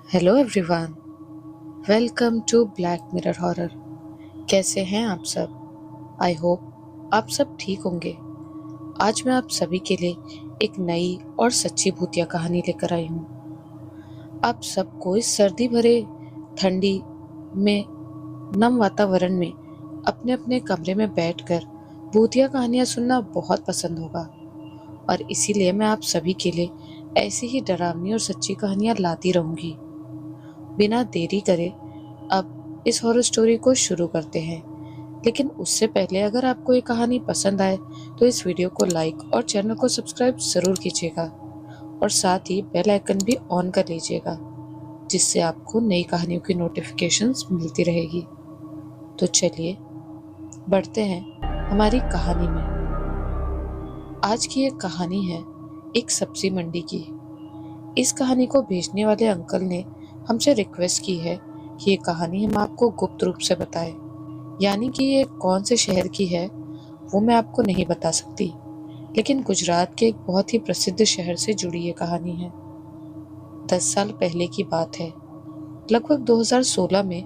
Hello everyone, welcome to black mirror horror. कैसे हैं आप सब? आई होप आप सब ठीक होंगे। आज मैं आप सभी के लिए एक नई और सच्ची भूतिया कहानी लेकर आई हूँ। आप सबको इस सर्दी भरे ठंडी में नम वातावरण में अपने अपने कमरे में बैठकर भूतिया कहानियाँ सुनना बहुत पसंद होगा, और इसीलिए मैं आप सभी के लिए ऐसी ही डरावनी और सच्ची कहानियाँ लाती रहूंगी। बिना देरी करे अब इस हॉरर स्टोरी को शुरू करते हैं। लेकिन उससे पहले अगर आपको ये कहानी पसंद आए तो इस वीडियो को लाइक और चैनल को सब्सक्राइब जरूर कीजिएगा, और साथ ही बेल आइकन भी ऑन कर लीजिएगा, जिससे आपको नई कहानियों की नोटिफिकेशंस मिलती रहेगी। तो चलिए बढ़ते हैं हमारी कहानी में। आज की ये कहानी है एक सब्जी मंडी की। इस कहानी को भेजने वाले अंकल ने हमसे रिक्वेस्ट की है कि ये कहानी हम आपको गुप्त रूप से बताएं, यानी कि ये कौन से शहर की है वो मैं आपको नहीं बता सकती, लेकिन गुजरात के एक बहुत ही प्रसिद्ध शहर से जुड़ी ये कहानी है। 10 साल पहले की बात है। लगभग 2016 में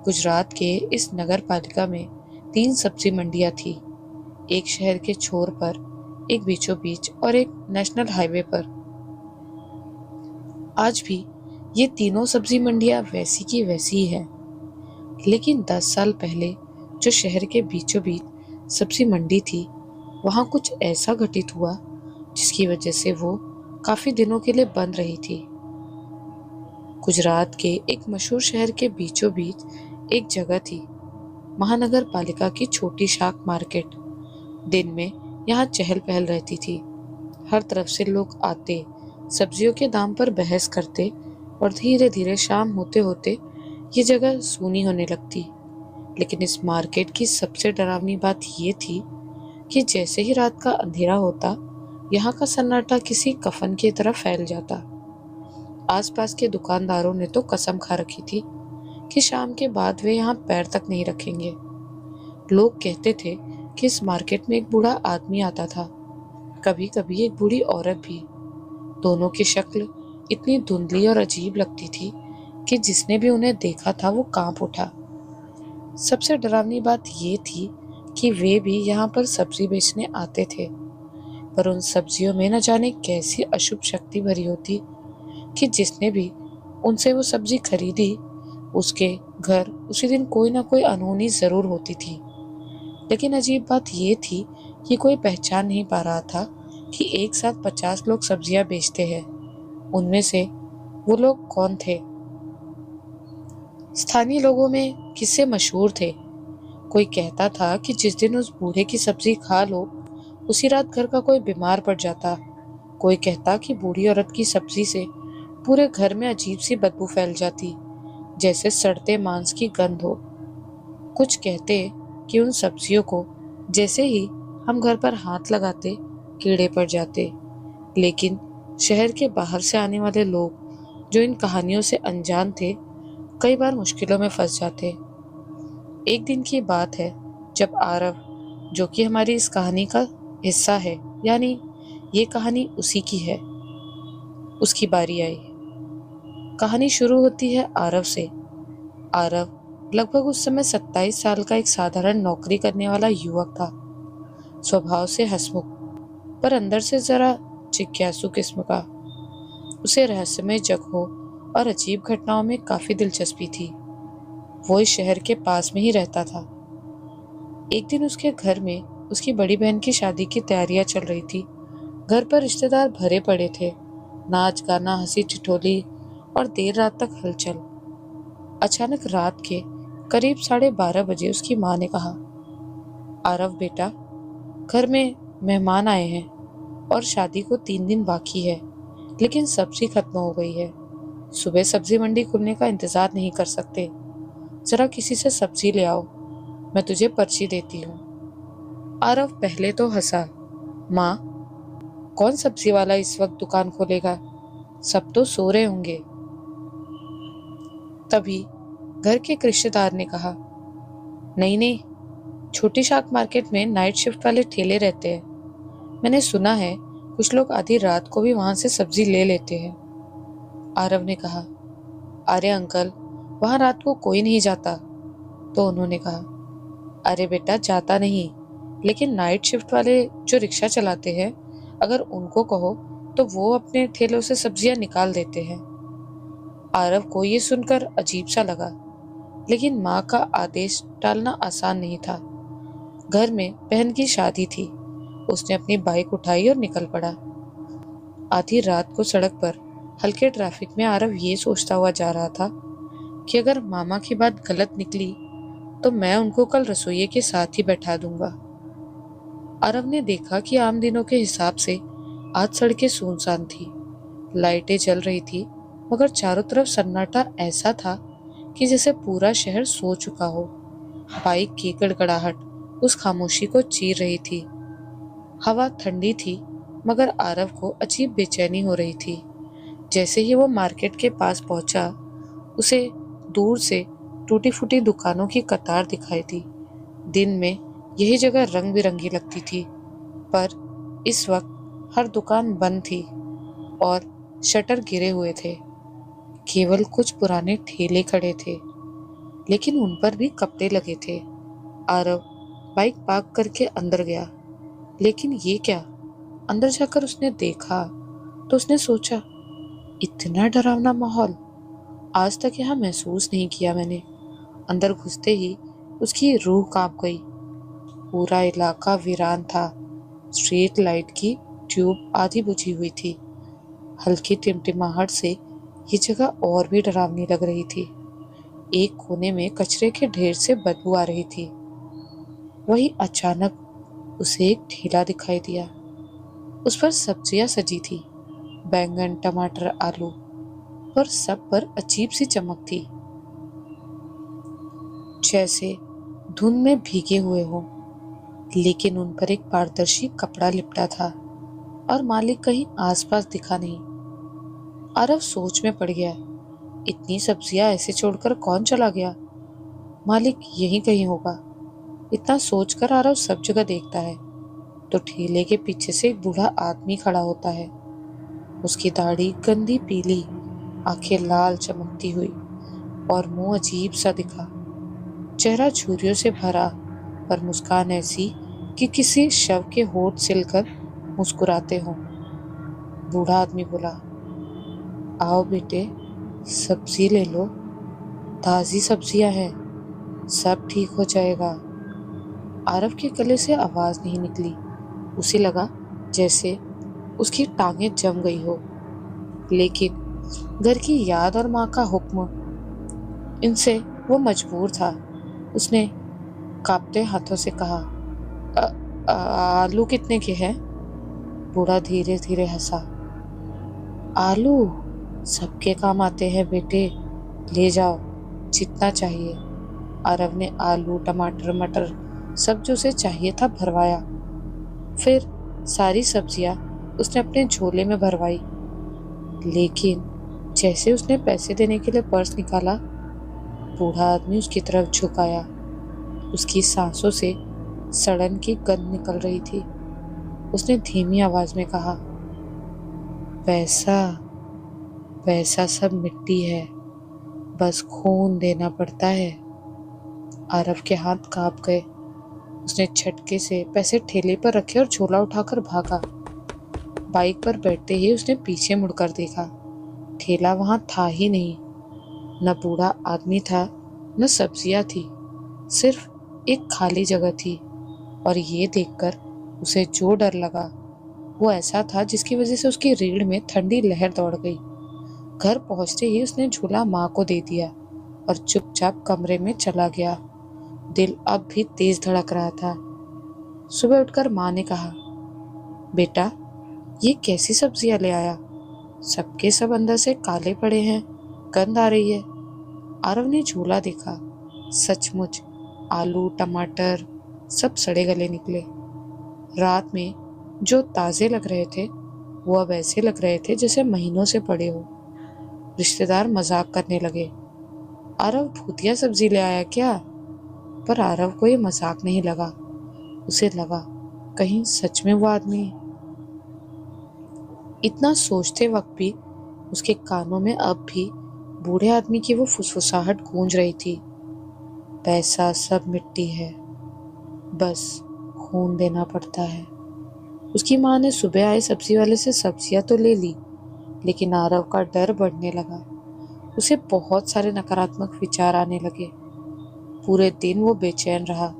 गुजरात के इस नगर पालिका में 3 सब्जी मंडियां थी। एक शहर के छोर पर, एक बीचों बीच और एक नेशनल हाईवे पर। आज भी ये तीनों सब्जी मंडियां वैसी की वैसी ही हैं। लेकिन 10 साल पहले जो शहर के बीचों बीच सब्जी मंडी थी, वहां कुछ ऐसा घटित हुआ जिसकी वजह से वो काफी दिनों के लिए बंद रही थी। गुजरात के एक मशहूर शहर के बीचों बीच एक जगह थी, महानगर पालिका की छोटी शाक मार्केट। दिन में यहाँ चहल पहल रहती थी। हर तरफ से लोग आते, सब्जियों के दाम पर बहस करते, और धीरे धीरे शाम होते होते ये जगह सूनी होने लगती। लेकिन इस मार्केट की सबसे डरावनी बात ये थी कि जैसे ही रात का अंधेरा होता, यहाँ का सन्नाटा किसी कफन की तरह फैल जाता। आसपास के दुकानदारों ने तो कसम खा रखी थी कि शाम के बाद वे यहाँ पैर तक नहीं रखेंगे। लोग कहते थे कि इस मार्केट में एक बूढ़ा आदमी आता था, कभी कभी एक बूढ़ी औरत भी। दोनों की शक्ल इतनी धुंधली और अजीब लगती थी कि जिसने भी उन्हें देखा था वो कांप उठा। सबसे डरावनी बात ये थी कि वे भी यहाँ पर सब्जी बेचने आते थे, पर उन सब्जियों में न जाने कैसी अशुभ शक्ति भरी होती कि जिसने भी उनसे वो सब्जी खरीदी, उसके घर उसी दिन कोई ना कोई अनहोनी जरूर होती थी। लेकिन अजीब बात ये थी कि कोई पहचान नहीं पा रहा था कि एक साथ 50 लोग सब्जियां बेचते हैं। उनमें से वो लोग कौन थे? स्थानीय लोगों में किस्से मशहूर थे। कोई कहता था कि जिस दिन उस बूढ़े की सब्जी खा लो, उसी रात घर का कोई बीमार पड़ जाता। कोई कहता कि बूढ़ी औरत की सब्जी से पूरे घर में अजीब सी बदबू फैल जाती, जैसे सड़ते मांस की गंध हो। कुछ कहते कि उन सब्जियों को जैसे ही हम घर पर हाथ लगाते, कीड़े पड़ जाते। लेकिन शहर के बाहर से आने वाले लोग जो इन कहानियों से अनजान थे, कई बार मुश्किलों में फंस जाते। एक दिन की बात है जब आरव, जो कि हमारी इस कहानी का हिस्सा है, यानी ये कहानी उसी की है, उसकी बारी आई। कहानी शुरू होती है आरव से। आरव लगभग उस समय 27 साल का एक साधारण नौकरी करने वाला युवक था। स्वभाव से हंसमुख, पर अंदर से जरा जिज्ञासु किस्म का। उसे रहस्यमय जगहों और अजीब घटनाओं में काफी दिलचस्पी थी। वो इस शहर के पास में ही रहता था। एक दिन उसके घर में उसकी बड़ी बहन की शादी की तैयारियां चल रही थी। घर पर रिश्तेदार भरे पड़े थे, नाच गाना, हंसी ठिठोली और देर रात तक हलचल। अचानक रात के करीब 12:30 बजे उसकी माँ ने कहा, आरव बेटा, घर में मेहमान आए हैं और शादी को 3 दिन बाकी है, लेकिन सब्जी खत्म हो गई है। सुबह सब्जी मंडी खुलने का इंतजार नहीं कर सकते। जरा किसी से सब्जी ले आओ, मैं तुझे पर्ची देती हूँ। आरव पहले तो हंसा। माँ, कौन सब्जी वाला इस वक्त दुकान खोलेगा? सब तो सो रहे होंगे। तभी घर के एक रिश्तेदार ने कहा, नहीं नहीं, छोटी शाक मार्केट में नाइट शिफ्ट वाले ठेले रहते हैं। मैंने सुना है कुछ लोग आधी रात को भी वहां से सब्जी ले लेते हैं। आरव ने कहा, अरे अंकल, वहां रात को कोई नहीं जाता। तो उन्होंने कहा, अरे बेटा, जाता नहीं, लेकिन नाइट शिफ्ट वाले जो रिक्शा चलाते हैं, अगर उनको कहो तो वो अपने ठेलों से सब्जियां निकाल देते हैं। आरव को ये सुनकर अजीब सा लगा, लेकिन माँ का आदेश टालना आसान नहीं था। घर में बहन की शादी थी। उसने अपनी बाइक उठाई और निकल पड़ा। आधी रात को सड़क पर हल्के ट्रैफिक में आरव ये सोचता हुआ जा रहा था कि अगर मामा की बात गलत निकली तो मैं उनको कल रसोइये के साथ ही बैठा दूंगा। आरव ने देखा कि आम दिनों के हिसाब से आज सड़कें सुनसान थी। लाइटें जल रही थी, मगर चारों तरफ सन्नाटा ऐसा था कि जैसे पूरा शहर सो चुका हो। बाइक की गड़गड़ाहट उस खामोशी को चीर रही थी। हवा ठंडी थी, मगर आरव को अजीब बेचैनी हो रही थी। जैसे ही वो मार्केट के पास पहुंचा, उसे दूर से टूटी फूटी दुकानों की कतार दिखाई दी। दिन में यही जगह रंग बिरंगी लगती थी, पर इस वक्त हर दुकान बंद थी और शटर गिरे हुए थे। केवल कुछ पुराने ठेले खड़े थे, लेकिन उन पर भी कपड़े लगे थे। आरव बाइक पार्क करके अंदर गया, लेकिन ये क्या? अंदर जाकर उसने देखा तो उसने सोचा, इतना डरावना माहौल आज तक यहाँ महसूस नहीं किया मैंने। अंदर घुसते ही उसकी रूह कांप गई। पूरा इलाका वीरान था। स्ट्रीट लाइट की ट्यूब आधी बुझी हुई थी। हल्की टिमटिमाहट से ये जगह और भी डरावनी लग रही थी। एक कोने में कचरे के ढेर से बदबू आ रही थी। वही अचानक उसे एक ठेला दिखाई दिया। उस पर सब्जियां सजी थी, बैंगन, टमाटर, आलू, पर सब पर अजीब सी चमक थी, जैसे धुंध में भीगे हुए हो। लेकिन उन पर एक पारदर्शी कपड़ा लिपटा था और मालिक कहीं आसपास दिखा नहीं। आरव सोच में पड़ गया, इतनी सब्जियां ऐसे छोड़कर कौन चला गया? मालिक यहीं कहीं होगा। इतना सोचकर आरव सब जगह देखता है तो ठेले के पीछे से एक बूढ़ा आदमी खड़ा होता है। उसकी दाढ़ी गंदी पीली, आंखें लाल चमकती हुई और मुंह अजीब सा दिखा। चेहरा झुर्रियों से भरा, पर मुस्कान ऐसी कि किसी शव के होंठ सिलकर मुस्कुराते हों। बूढ़ा आदमी बोला, आओ बेटे, सब्जी ले लो, ताजी सब्जियां हैं, सब ठीक हो जाएगा। आरव के गले से आवाज नहीं निकली। उसे लगा जैसे उसकी टांगें जम गई हो, लेकिन घर की याद और माँ का हुक्म, इनसे वो मजबूर था। उसने कांपते हाथों से कहा, आलू कितने के हैं? बूढ़ा धीरे धीरे हंसा। आलू सबके काम आते हैं बेटे, ले जाओ जितना चाहिए। आरव ने आलू, टमाटर, मटर, सब जो उसे चाहिए था भरवाया। फिर सारी सब्जियां उसने अपने झोले में भरवाई। लेकिन जैसे उसने पैसे देने के लिए पर्स निकाला, बूढ़ा आदमी उसकी तरफ झुकाया। उसकी सांसों से सड़न की गंध निकल रही थी। उसने धीमी आवाज में कहा, पैसा पैसा सब मिट्टी है, बस खून देना पड़ता है। आरव के हाथ कांप गए। उसने झटके से पैसे ठेले पर रखे और झोला उठाकर भागा। बाइक पर बैठते ही उसने पीछे मुड़कर देखा। ठेला वहां था ही नहीं। न बूढ़ा आदमी था, न सब्जियां थी, सिर्फ एक खाली जगह थी। और ये देखकर उसे जो डर लगा वो ऐसा था जिसकी वजह से उसकी रीढ़ में ठंडी लहर दौड़ गई। घर पहुंचते ही उसने झूला माँ को दे दिया और चुपचाप कमरे में चला गया। दिल अब भी तेज धड़क रहा था। सुबह उठकर माँ ने कहा, बेटा, ये कैसी सब्जियां ले आया? सबके सब अंदर से काले पड़े हैं, गंध आ रही है। आरव ने झूला देखा। सचमुच आलू, टमाटर सब सड़े गले निकले। रात में जो ताजे लग रहे थे वो अब ऐसे लग रहे थे जैसे महीनों से पड़े हो। रिश्तेदार मजाक करने लगे, आरव भूतिया सब्जी ले आया क्या? पर आरव को ये मजाक नहीं लगा। उसे लगा कहीं सच में वो आदमी। इतना सोचते वक्त भी उसके कानों में अब भी बूढ़े आदमी की वो फुसफुसाहट गूंज रही थी। पैसा सब मिट्टी है, बस खून देना पड़ता है। उसकी माँ ने सुबह आए सब्जी वाले से सब्जियां तो ले ली, लेकिन आरव का डर बढ़ने लगा। उसे बहुत सारे नकारात्मक विचार आने लगे। पूरे दिन वो बेचैन रहा।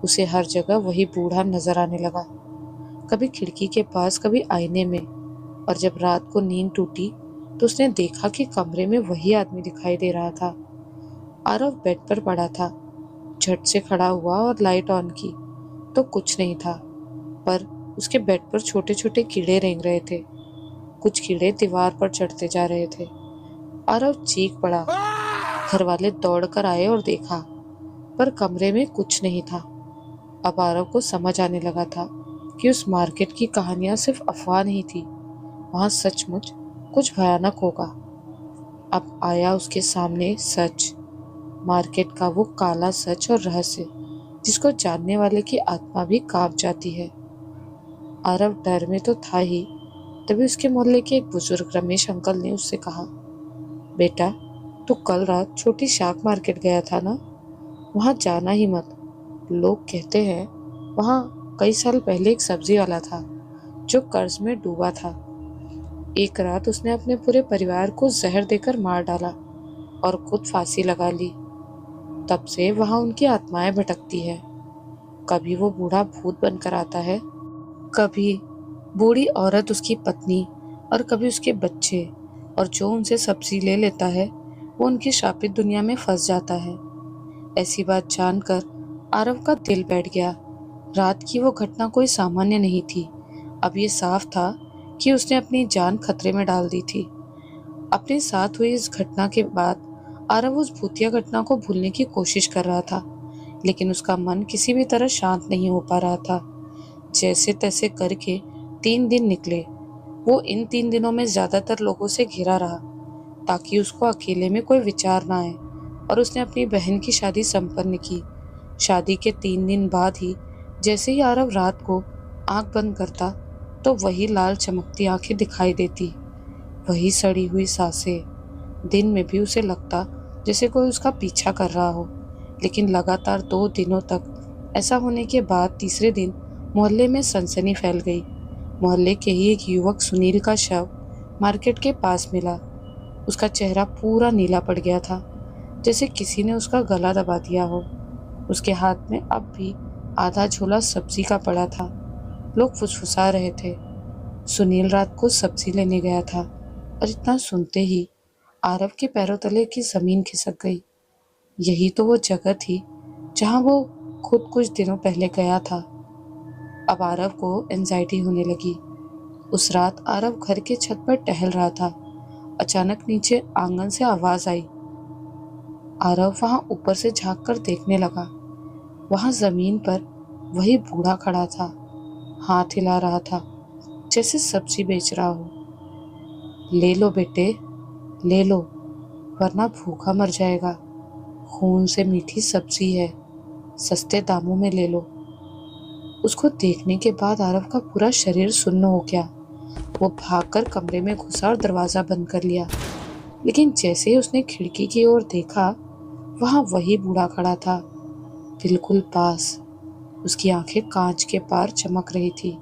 उसे हर जगह वही बूढ़ा नजर आने लगा, कभी खिड़की के पास, कभी आईने में। और जब रात को नींद टूटी तो उसने देखा कि कमरे में वही आदमी दिखाई दे रहा था। आरव बेड पर पड़ा था। झट से खड़ा हुआ और लाइट ऑन की तो कुछ नहीं था, पर उसके बेड पर छोटे छोटे कीड़े रेंग रहे थे। कुछ कीड़े दीवार पर चढ़ते जा रहे थे। आरव चीख पड़ा। घर वाले दौड़कर आए और देखा, पर कमरे में कुछ नहीं था। अब आरव को समझ आने लगा था कि उस मार्केट की कहानियां सिर्फ अफवाह नहीं थी, वहां सचमुच कुछ भयानक होगा। अब आया उसके सामने सच, मार्केट का वो काला सच और रहस्य जिसको जानने वाले की आत्मा भी कांप जाती है। आरव डर में तो था ही, तभी उसके मोहल्ले के एक बुजुर्ग रमेश अंकल ने उससे कहा, बेटा, तू कल रात छोटी शाक मार्केट गया था ना, वहां जाना ही मत। लोग कहते हैं वहां कई साल पहले एक सब्जी वाला था जो कर्ज में डूबा था। एक रात उसने अपने पूरे परिवार को जहर देकर मार डाला और खुद फांसी लगा ली। तब से वहां उनकी आत्माएं भटकती है। कभी वो बूढ़ा भूत बनकर आता है, कभी बूढ़ी औरत उसकी पत्नी, और कभी उसके बच्चे। और जो उनसे सब्जी ले लेता है वो उनकी शापित दुनिया में फंस जाता है। ऐसी बात जानकर आरव का दिल बैठ गया। रात की वो घटना कोई सामान्य नहीं थी। अब ये साफ था कि उसने अपनी जान खतरे में डाल दी थी। अपने साथ हुई इस घटना के बाद आरव उस भूतिया घटना को भूलने की कोशिश कर रहा था, लेकिन उसका मन किसी भी तरह शांत नहीं हो पा रहा था। जैसे तैसे करके 3 दिन निकले। वो इन 3 दिनों में ज्यादातर लोगों से घिरा रहा, ताकि उसको अकेले में कोई विचार ना आए। और उसने अपनी बहन की शादी संपन्न की। शादी के 3 दिन बाद ही जैसे ही आरव रात को आंख बंद करता तो वही लाल चमकती आंखें दिखाई देती, वही सड़ी हुई सांसें। दिन में भी उसे लगता जैसे कोई उसका पीछा कर रहा हो। लेकिन लगातार 2 दिनों तक ऐसा होने के बाद तीसरे दिन मोहल्ले में सनसनी फैल गई। मोहल्ले के ही एक युवक सुनील का शव मार्केट के पास मिला। उसका चेहरा पूरा नीला पड़ गया था, जैसे किसी ने उसका गला दबा दिया हो। उसके हाथ में अब भी आधा झोला सब्जी का पड़ा था। लोग फुसफुसा रहे थे, सुनील रात को सब्जी लेने गया था। और इतना सुनते ही आरव के पैरों तले की जमीन खिसक गई। यही तो वो जगह थी जहां वो खुद कुछ दिनों पहले गया था। अब आरव को एंजाइटी होने लगी। उस रात आरव घर के छत पर टहल रहा था। अचानक नीचे आंगन से आवाज आई। आरव वहां ऊपर से झांक कर देखने लगा। वहां जमीन पर वही बूढ़ा खड़ा था, हाथ हिला रहा था जैसे सब्जी बेच रहा हो। ले लो बेटे, ले लो, वरना भूखा मर जाएगा। खून से मीठी सब्जी है, सस्ते दामों में ले लो। उसको देखने के बाद आरव का पूरा शरीर सुन्न हो गया। वो भागकर कमरे में घुसा और दरवाजा बंद कर लिया। लेकिन जैसे ही उसने खिड़की की ओर देखा, वहां वही बूढ़ा खड़ा था, बिल्कुल पास। उसकी आंखें कांच के पार चमक रही थी।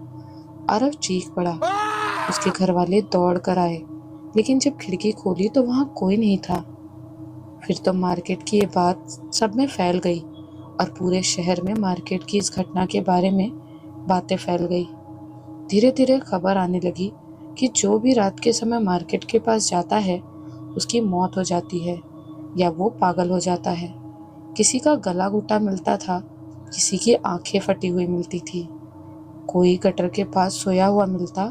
आरव चीख पड़ा। उसके घर वाले दौड़ कर आए, लेकिन जब खिड़की खोली तो वहां कोई नहीं था। फिर तो मार्केट की ये बात सब में फैल गई और पूरे शहर में मार्केट की इस घटना के बारे में बातें फैल गई। धीरे धीरे खबर आने लगी कि जो भी रात के समय मार्केट के पास जाता है उसकी मौत हो जाती है या वो पागल हो जाता है। किसी का गला घुटा मिलता था, किसी की आंखें फटी हुई मिलती थी, कोई गटर के पास सोया हुआ मिलता,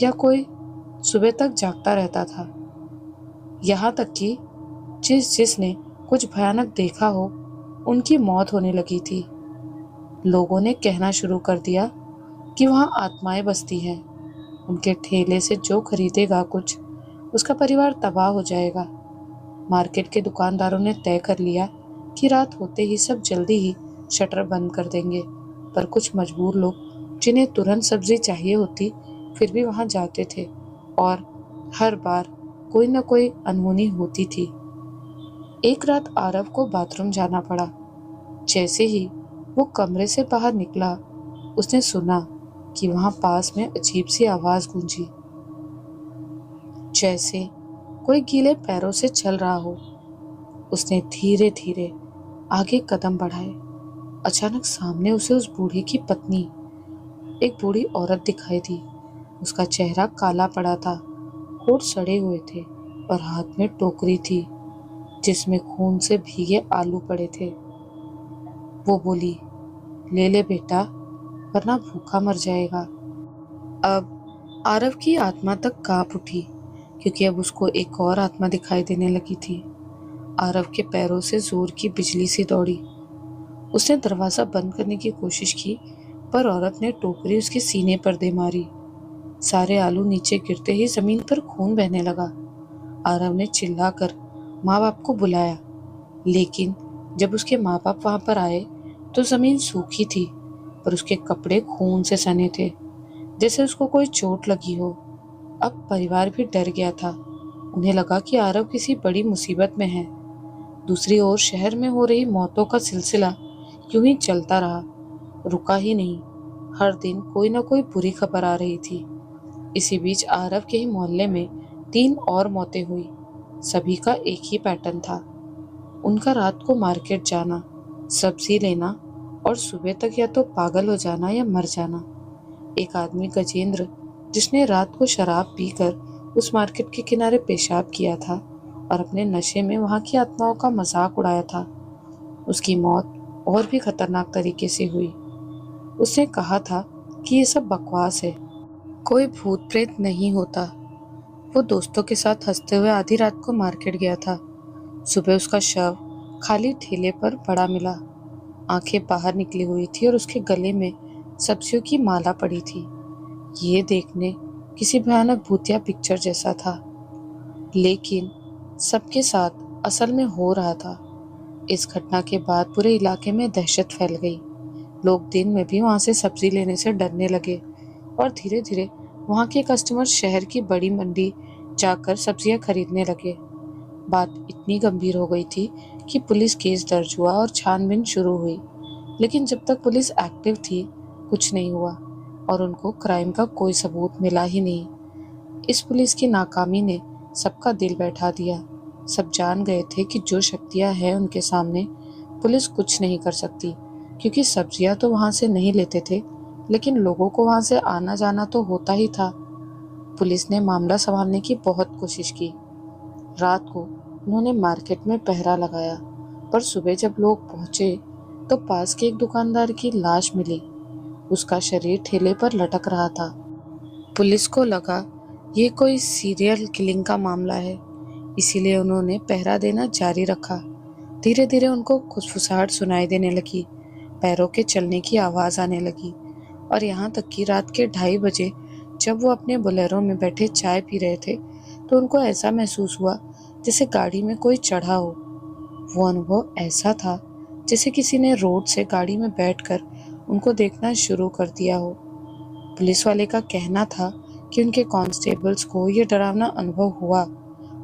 या कोई सुबह तक जागता रहता था। यहाँ तक कि जिसने कुछ भयानक देखा हो उनकी मौत होने लगी थी। लोगों ने कहना शुरू कर दिया कि वहां आत्माएं बसती हैं। उनके ठेले से जो खरीदेगा कुछ, उसका परिवार तबाह हो जाएगा। मार्केट के दुकानदारों ने तय कर लिया कि रात होते ही सब जल्दी ही शटर बंद कर देंगे, पर कुछ मजबूर लोग जिन्हें तुरंत सब्जी चाहिए होती फिर भी वहां जाते थे और हर बार कोई न कोई अनहोनी होती थी। एक रात आरव को बाथरूम जाना पड़ा। जैसे ही वो कमरे से बाहर निकला, उसने सुना कि वहां पास में अजीब सी आवाज गूंजी, जैसे कोई गीले पैरों से चल रहा हो। उसने धीरे धीरे आगे कदम बढ़ाए। अचानक सामने उसे उस बूढ़ी की पत्नी, एक बूढ़ी औरत दिखाई दी। उसका चेहरा काला पड़ा था, होठ सड़े हुए थे और हाथ में टोकरी थी जिसमें खून से भीगे आलू पड़े थे। वो बोली, ले ले बेटा, वरना भूखा मर जाएगा। अब आरव की आत्मा तक कांप उठी, क्योंकि अब उसको एक और आत्मा दिखाई देने लगी थी। आरव के पैरों से जोर की बिजली सी दौड़ी। उसने दरवाजा बंद करने की कोशिश की, पर औरत ने टोकरी उसके सीने पर दे मारी। सारे आलू नीचे गिरते ही जमीन पर खून बहने लगा। आरव ने चिल्लाकर माँ बाप को बुलाया, लेकिन जब उसके माँ बाप वहां पर आए तो जमीन सूखी थी, पर उसके कपड़े खून से सने थे, जैसे उसको कोई चोट लगी हो। अब परिवार भी डर गया था। उन्हें लगा कि आरव किसी बड़ी मुसीबत में है। दूसरी ओर शहर में हो रही मौतों का सिलसिला यूं ही चलता रहा, रुका ही नहीं। हर दिन कोई ना कोई बुरी खबर आ रही थी। इसी बीच आरव के ही मोहल्ले में 3 और मौतें हुई। सभी का एक ही पैटर्न था। उनका रात को मार्केट जाना, सब्जी लेना और सुबह तक या तो पागल हो जाना या मर जाना। एक आदमी गजेंद्र, जिसने रात को शराब पीकर उस मार्केट के किनारे पेशाब किया था और अपने नशे में वहां की आत्माओं का मजाक उड़ाया था, उसकी मौत और भी खतरनाक तरीके से हुई। उसने कहा था कि ये सब बकवास है, कोई भूत प्रेत नहीं होता। वो दोस्तों के साथ हंसते हुए आधी रात को मार्केट गया था। सुबह उसका शव खाली ठेले पर पड़ा मिला। आंखें बाहर निकली हुई थी और उसके गले में सब्जियों की माला पड़ी थी। ये देखने किसी भयानक भूतिया पिक्चर जैसा था, लेकिन सबके साथ असल में हो रहा था। इस घटना के बाद पूरे इलाके में दहशत फैल गई। लोग दिन में भी वहां से सब्जी लेने से डरने लगे और धीरे धीरे वहां के कस्टमर शहर की बड़ी मंडी जाकर सब्जियां खरीदने लगे। बात इतनी गंभीर हो गई थी कि पुलिस केस दर्ज हुआ और छानबीन शुरू हुई, लेकिन जब तक पुलिस एक्टिव थी कुछ नहीं हुआ और उनको क्राइम का कोई सबूत मिला ही नहीं। इस पुलिस की नाकामी ने सबका दिल बैठा दिया। सब जान गए थे कि जो शक्तियां हैं उनके सामने पुलिस कुछ नहीं कर सकती, क्योंकि सब्जियां तो वहां से नहीं लेते थे, लेकिन लोगों को वहां से आना जाना तो होता ही था। पुलिस ने मामला संभालने की बहुत कोशिश की। रात को उन्होंने मार्केट में पहरा लगाया, पर सुबह जब लोग पहुंचे तो पास के एक दुकानदार की लाश मिली। उसका शरीर ठेले पर लटक रहा था। पुलिस को लगा ये कोई सीरियल किलिंग का मामला है, इसीलिए उन्होंने पहरा देना जारी रखा। धीरे धीरे उनको फुसफुसाहट सुनाई देने लगी, पैरों के चलने की आवाज आने लगी और यहाँ तक कि रात के 2:30 बजे जब वो अपने बोलेरो में बैठे चाय पी रहे थे तो उनको ऐसा महसूस हुआ जैसे गाड़ी में कोई चढ़ा हो। वो अनुभव ऐसा था जैसे किसी ने रोड से गाड़ी में बैठकर उनको देखना शुरू कर दिया हो। पुलिस वाले का कहना था कि उनके कांस्टेबल्स को यह डरावना अनुभव हुआ।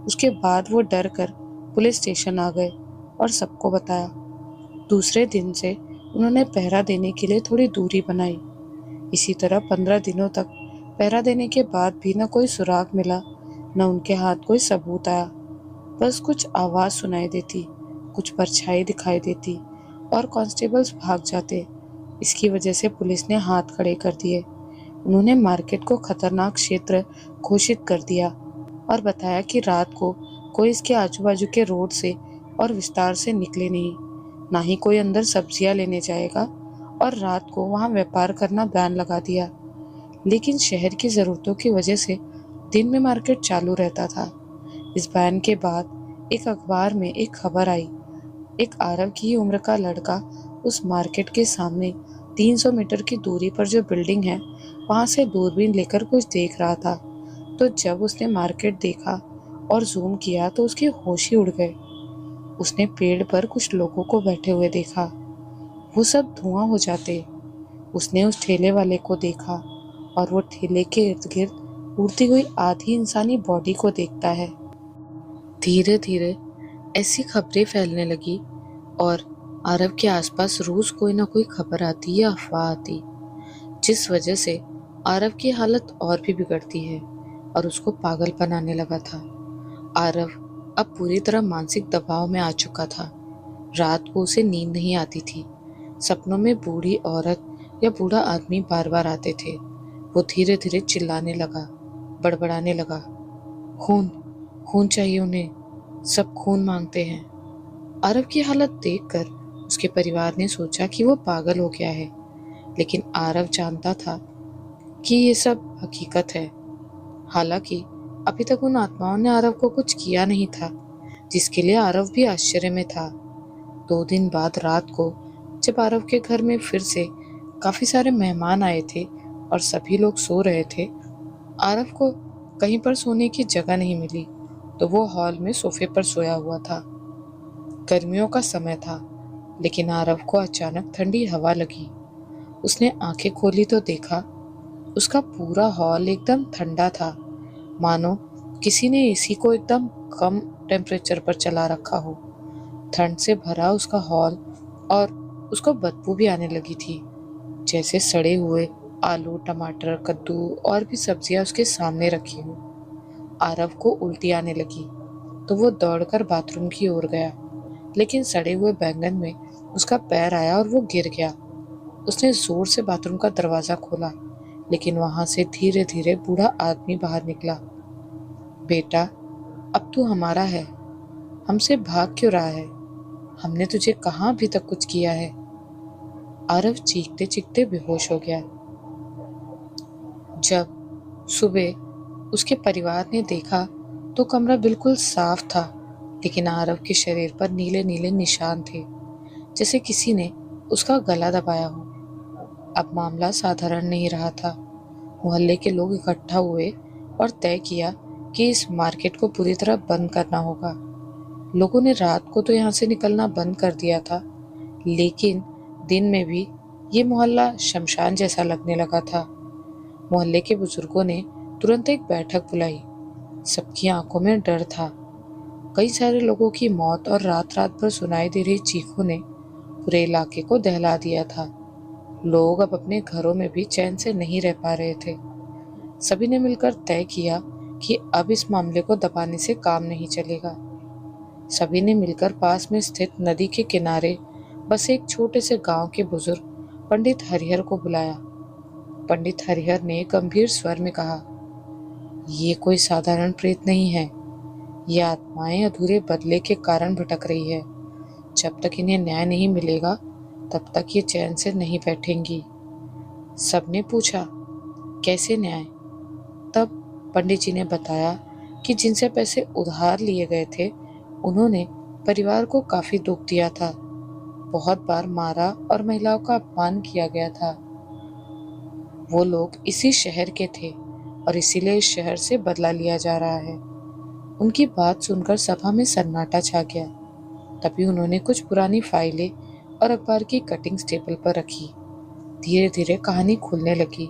उसके बाद वो डर कर पुलिस स्टेशन आ गए और सबको बताया। दूसरे दिन से उन्होंने पहरा देने के लिए थोड़ी दूरी बनाई। इसी तरह 15 दिनों तक पहरा देने के बाद भी न कोई सुराग मिला, न उनके हाथ कोई सबूत आया। बस कुछ आवाज सुनाई देती, कुछ परछाई दिखाई देती और कांस्टेबल्स भाग जाते। इसकी वजह से पुलिस ने हाथ खड़े कर दिए। उन्होंने मार्केट को खतरनाक क्षेत्र घोषित कर दिया और बताया कि रात को कोई इसके आजू बाजू के रोड से और विस्तार से निकले नहीं, ना ही कोई अंदर सब्जियां लेने जाएगा, और रात को वहां व्यापार करना बैन लगा दिया। लेकिन शहर की जरूरतों की वजह से दिन में मार्केट चालू रहता था। इस बैन के बाद एक अखबार में एक खबर आई, एक आरव की ही उम्र का लड़का उस मार्केट के सामने 300 मीटर की दूरी पर जो बिल्डिंग है वहां से दूरबीन लेकर कुछ देख रहा था। तो जब उसने मार्केट देखा और जूम किया तो उसके होश ही उड़ गए। उसने पेड़ पर कुछ लोगों को बैठे हुए देखा, वो सब धुआं हो जाते। उसने उस ठेले वाले को देखा और वो ठेले के इर्द गिर्द उड़ती हुई आधी इंसानी बॉडी को देखता है। धीरे धीरे ऐसी खबरें फैलने लगी और आरव के आसपास रोज कोई ना कोई खबर आती या अफवाह आती, जिस वजह से आरव की हालत और भी बिगड़ती है और उसको पागल बनाने लगा था। आरव अब पूरी तरह मानसिक दबाव में आ चुका था। रात को उसे नींद नहीं आती थी। सपनों में बूढ़ी औरत या बूढ़ा आदमी बार बार आते थे। वो धीरे धीरे चिल्लाने लगा, बड़बड़ाने लगा, खून, खून चाहिए उन्हें, सब खून मांगते हैं। आरव की हालत देखकर उसके परिवार ने सोचा कि वो पागल हो गया है, लेकिन आरव जानता था कि ये सब हकीकत है। हालांकि अभी तक उन आत्माओं ने आरव को कुछ किया नहीं था, जिसके लिए आरव भी आश्चर्य में था। 2 दिन बाद रात को जब आरव के घर में फिर से काफी सारे मेहमान आए थे और सभी लोग सो रहे थे, आरव को कहीं पर सोने की जगह नहीं मिली, तो वो हॉल में सोफे पर सोया हुआ था। गर्मियों का समय था, लेकिन आरव को अचानक ठंडी हवा लगी। उसने आंखें खोली तो देखा उसका पूरा हॉल एकदम ठंडा था, मानो किसी ने एसी को एकदम कम टेम्परेचर पर चला रखा हो। ठंड से भरा उसका हॉल और उसको बदबू भी आने लगी थी, जैसे सड़े हुए आलू, टमाटर, कद्दू और भी सब्जियां उसके सामने रखी हों। आरव को उल्टी आने लगी तो वो दौड़कर बाथरूम की ओर गया, लेकिन सड़े हुए बैंगन में उसका पैर आया और वो गिर गया। उसने जोर से बाथरूम का दरवाजा खोला, लेकिन वहां से धीरे धीरे बूढ़ा आदमी बाहर निकला। बेटा, अब तू हमारा है, हमसे भाग क्यों रहा है? हमने तुझे कहाँ अभी तक कुछ किया है? आरव चीखते चीखते बेहोश हो गया। जब सुबह उसके परिवार ने देखा तो कमरा बिल्कुल साफ था, लेकिन आरव के शरीर पर नीले नीले निशान थे, जैसे किसी ने उसका गला दबाया हो। अब मामला साधारण नहीं रहा था। मोहल्ले के लोग इकट्ठा हुए और तय किया कि इस मार्केट को पूरी तरह बंद करना होगा। लोगों ने रात को तो यहाँ से निकलना बंद कर दिया था, लेकिन दिन में भी ये मोहल्ला शमशान जैसा लगने लगा था। मोहल्ले के बुजुर्गों ने तुरंत एक बैठक बुलाई। सबकी आंखों में डर था। कई सारे लोगों की मौत और रात रात भर सुनाई दे रही चीखों ने पूरे इलाके को दहला दिया था। लोग अब अपने घरों में भी चैन से नहीं रह पा रहे थे। सभी ने मिलकर तय किया कि अब इस मामले को दबाने से काम नहीं चलेगा। सभी ने मिलकर पास में स्थित नदी के किनारे बस एक छोटे से गांव के बुजुर्ग पंडित हरिहर को बुलाया। पंडित हरिहर ने गंभीर स्वर में कहा, ये कोई साधारण प्रेत नहीं है। ये आत्माएं अधूरे बदले के कारण भटक रही है। जब तक इन्हें न्याय नहीं मिलेगा, तब तक ये चैन से नहीं बैठेंगी। सबने पूछा, कैसे न्याय? तब पंडित जी ने बताया कि जिनसे पैसे उधार लिए गए थे, उन्होंने परिवार को काफी दुख दिया था। बहुत बार मारा और महिलाओं का अपमान किया गया था। वो लोग इसी शहर के थे और इसीलिए इस शहर से बदला लिया जा रहा है। उनकी बात सुनकर सभा में सन्नाटा छा गया। तभी उन्होंने कुछ पुरानी फाइलें और अखबार की कटिंग्स टेबल पर रखी। धीरे धीरे कहानी खुलने लगी।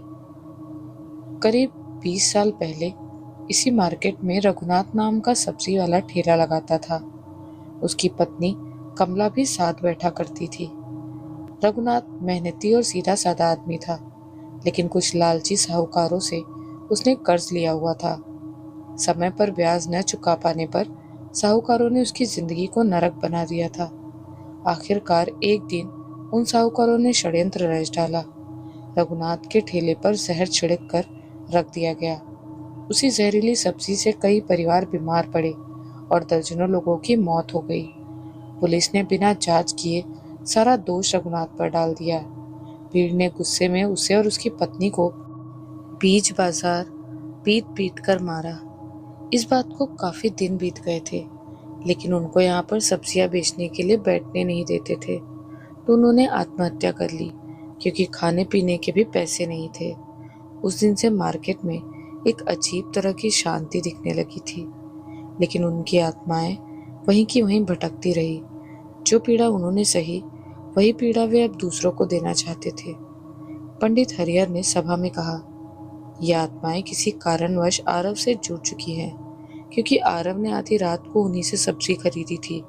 करीब 20 साल पहले इसी मार्केट में रघुनाथ नाम का सब्जी वाला ठेला लगाता था। उसकी पत्नी कमला भी साथ बैठा करती थी। रघुनाथ मेहनती और सीधा साधा आदमी था, लेकिन कुछ लालची साहूकारों से उसने कर्ज लिया हुआ था। समय पर ब्याज न चुका पाने पर साहूकारों ने उसकी जिंदगी को नरक बना दिया था। आखिरकार एक दिन उन साहूकारों ने षड्यंत्र रच डाला। रघुनाथ के ठेले पर जहर छिड़क कर रख दिया गया। उसी जहरीली सब्जी से कई परिवार बीमार पड़े और दर्जनों लोगों की मौत हो गई। पुलिस ने बिना जांच किए सारा दोष रघुनाथ पर डाल दिया। भीड़ ने गुस्से में उसे और उसकी पत्नी को बीच बाजार पीट पीट कर मारा। इस बात को काफी दिन बीत गए थे, लेकिन उनको यहाँ पर सब्जियां बेचने के लिए बैठने नहीं देते थे, तो उन्होंने आत्महत्या कर ली, क्योंकि खाने पीने के भी पैसे नहीं थे। उस दिन से मार्केट में एक अजीब तरह की शांति दिखने लगी थी, लेकिन उनकी आत्माएं वहीं की वहीं भटकती रही। जो पीड़ा उन्होंने सही, वही पीड़ा वे अब दूसरों को देना चाहते थे। पंडित हरिहर ने सभा में कहा, यह आत्माएं किसी कारणवश आरव से जुड़ चुकी हैं। क्योंकि आरव ने आधी रात को उन्हीं से सब्जी खरीदी थी।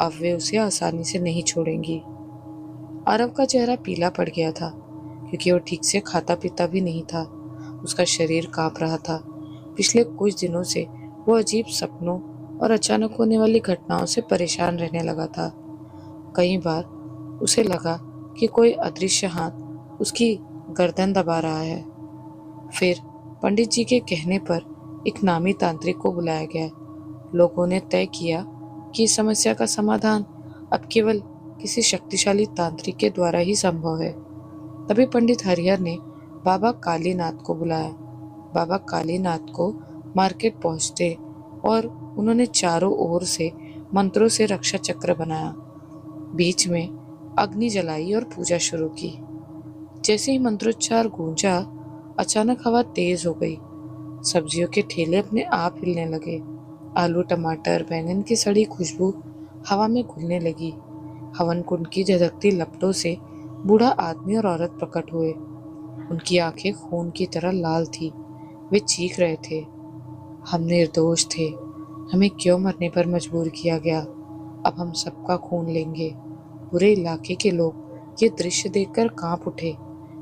अब वे उसे आसानी से नहीं छोड़ेंगी। आरव का चेहरा पीला पड़ गया था क्योंकि वो ठीक से खाता पीता भी नहीं था। उसका शरीर कांप रहा था। पिछले कुछ दिनों से वो अजीब सपनों और अचानक होने वाली घटनाओं से परेशान रहने लगा था। कई बार उसे लगा कि कोई अदृश्य हाथ उसकी गर्दन दबा रहा है। फिर पंडित जी के कहने पर एक नामी तांत्रिक को बुलाया गया। लोगों ने तय किया कि इस समस्या का समाधान अब केवल किसी शक्तिशाली तांत्रिक के द्वारा ही संभव है। तभी पंडित हरिहर ने बाबा कालीनाथ को बुलाया। बाबा कालीनाथ को मार्केट पहुंचते और उन्होंने चारों ओर से मंत्रों से रक्षा चक्र बनाया। बीच में अग्नि जलाई और पूजा शुरू की। जैसे ही मंत्रोच्चार गूंजा, अचानक हवा तेज हो गई। सब्जियों के ठेले अपने आप हिलने लगे। आलू, टमाटर, बैंगन की सड़ी खुशबू हवा में घुलने लगी। हवन कुंड की झदकती लपटों से बूढ़ा आदमी और औरत प्रकट हुए। उनकी आंखें खून की तरह लाल थी। वे चीख रहे थे, हम निर्दोष थे, हमें क्यों मरने पर मजबूर किया गया, अब हम सबका खून लेंगे। पूरे इलाके के लोग ये दृश्य देखकर कांप उठे।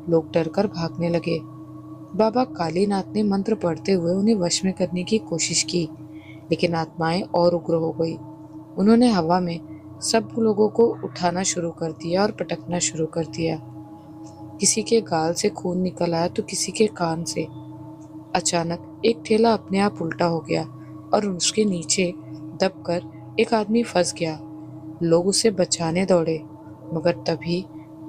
लोग डरकर भागने लगे। बाबा कालीनाथ ने मंत्र पढ़ते हुए उन्हें वश में करने की कोशिश की, लेकिन आत्माएं और उग्र हो गई। उन्होंने हवा में सब लोगों को उठाना शुरू कर दिया और पटकना शुरू कर दिया। किसी के गाल से खून निकल आया तो किसी के कान से। अचानक एक ठेला अपने आप उल्टा हो गया और उसके नीचे दबकर एक आदमी फंस गया। लोग उसे बचाने दौड़े, मगर तभी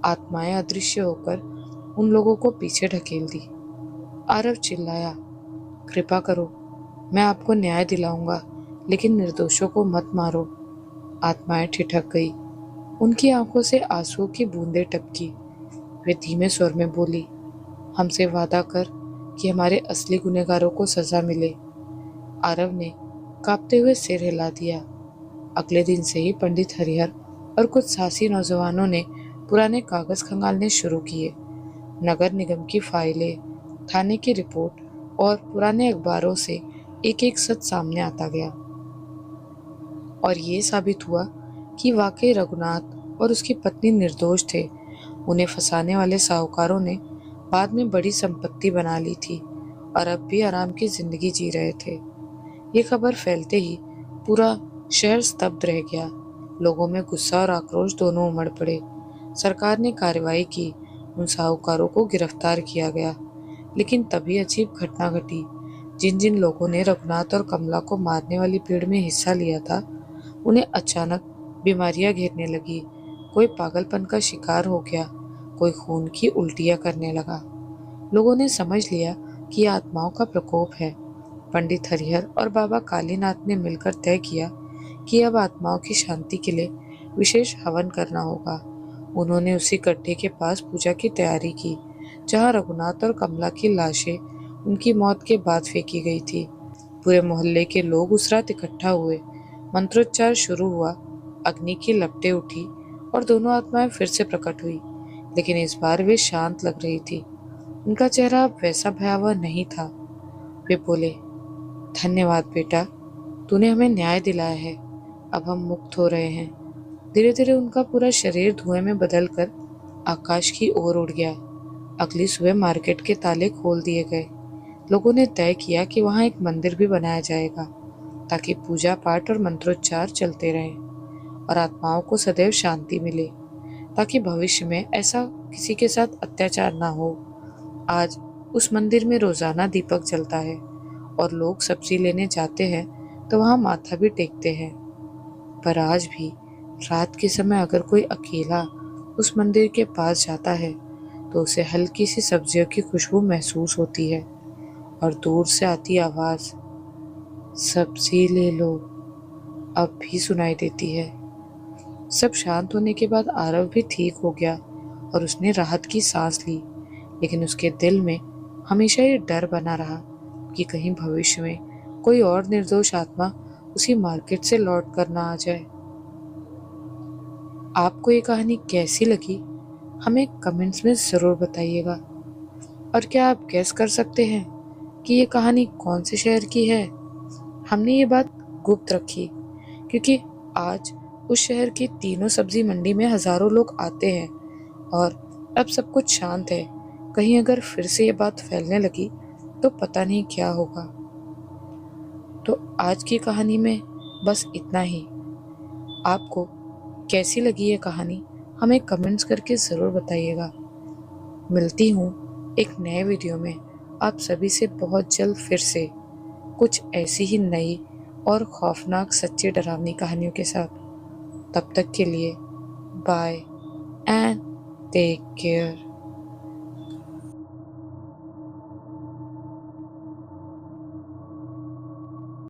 आत्माएं अदृश्य होकर उन लोगों को पीछे ढकेल दी। आरव चिल्लाया, कृपा करो, मैं आपको न्याय दिलाऊंगा, लेकिन निर्दोषों को मत मारो। आत्माएं ठिठक गई। उनकी आंखों से आंसुओं की बूंदें टपकी। वे धीमे स्वर में बोली, हमसे वादा कर कि हमारे असली गुनहगारों को सजा मिले। आरव ने कांपते हुए सिर हिला दिया। अगले दिन से ही पंडित हरिहर और कुछ साहसी नौजवानों ने पुराने कागज खंगालने शुरू किए। नगर निगम की फाइलें, थाने की रिपोर्ट और पुराने अखबारों से एक एक सच सामने आता गया। और ये साबित हुआ कि वाकई रघुनाथ और उसकी पत्नी निर्दोष थे। उन्हें फंसाने वाले साहूकारों ने बाद में बड़ी संपत्ति बना ली थी और अब भी आराम की जिंदगी जी रहे थे। ये खबर फैलते ही पूरा शहर स्तब्ध रह गया। लोगों में गुस्सा और आक्रोश दोनों उमड़ पड़े। सरकार ने कार्रवाई की, उन साहूकारों को गिरफ्तार किया गया। लेकिन तभी अजीब घटना घटी। जिन जिन लोगों ने रघुनाथ और कमला को मारने वाली भीड़ में हिस्सा लिया था, उन्हें अचानक बीमारियां घेरने लगी। कोई पागलपन का शिकार हो गया, कोई खून की उल्टियां करने लगा। लोगों ने समझ लिया कि यह आत्माओं का प्रकोप है। पंडित हरिहर और बाबा कालीनाथ ने मिलकर तय किया कि अब आत्माओं की शांति के लिए विशेष हवन करना होगा। उन्होंने उसी गड्ढे के पास पूजा की तैयारी की जहां रघुनाथ और कमला की लाशें उनकी मौत के बाद फेंकी गई थी। पूरे मोहल्ले के लोग उस रात इकट्ठा हुए। मंत्रोच्चार शुरू हुआ, अग्नि की लपटें उठी और दोनों आत्माएं फिर से प्रकट हुई, लेकिन इस बार वे शांत लग रही थी। उनका चेहरा अब वैसा भयावह नहीं था। वे बोले, धन्यवाद बेटा, तूने हमें न्याय दिलाया है, अब हम मुक्त हो रहे हैं। धीरे धीरे उनका पूरा शरीर धुएं में बदलकर आकाश की ओर उड़ गया। अगली सुबह मार्केट के ताले खोल दिए गए। लोगों ने तय किया कि वहां एक मंदिर भी बनाया जाएगा ताकि पूजा पाठ और मंत्रोच्चार चलते रहें और आत्माओं को सदैव शांति मिले, ताकि भविष्य में ऐसा किसी के साथ अत्याचार ना हो। आज उस मंदिर में रोजाना दीपक जलता है और लोग सब्जी लेने जाते हैं तो वहां माथा भी टेकते हैं। पर आज भी रात के समय अगर कोई अकेला उस मंदिर के पास जाता है तो उसे हल्की सी सब्जियों की खुशबू महसूस होती है और दूर से आती आवाज, सब्जी ले लो, अब भी सुनाई देती है। सब शांत होने के बाद आरव भी ठीक हो गया और उसने राहत की सांस ली, लेकिन उसके दिल में हमेशा ये डर बना रहा कि कहीं भविष्य में कोई और निर्दोष आत्मा उसी मार्केट से लौट कर ना आ जाए। आपको ये कहानी कैसी लगी हमें कमेंट्स में ज़रूर बताइएगा। और क्या आप गेस कर सकते हैं कि ये कहानी कौन से शहर की है? हमने ये बात गुप्त रखी क्योंकि आज उस शहर की तीनों सब्जी मंडी में हजारों लोग आते हैं और अब सब कुछ शांत है। कहीं अगर फिर से ये बात फैलने लगी तो पता नहीं क्या होगा। तो आज की कहानी में बस इतना ही। आपको कैसी लगी ये कहानी हमें कमेंट्स करके ज़रूर बताइएगा। मिलती हूँ एक नए वीडियो में आप सभी से बहुत जल्द फिर से कुछ ऐसी ही नई और खौफनाक सच्ची डरावनी कहानियों के साथ। तब तक के लिए बाय एंड टेक केयर।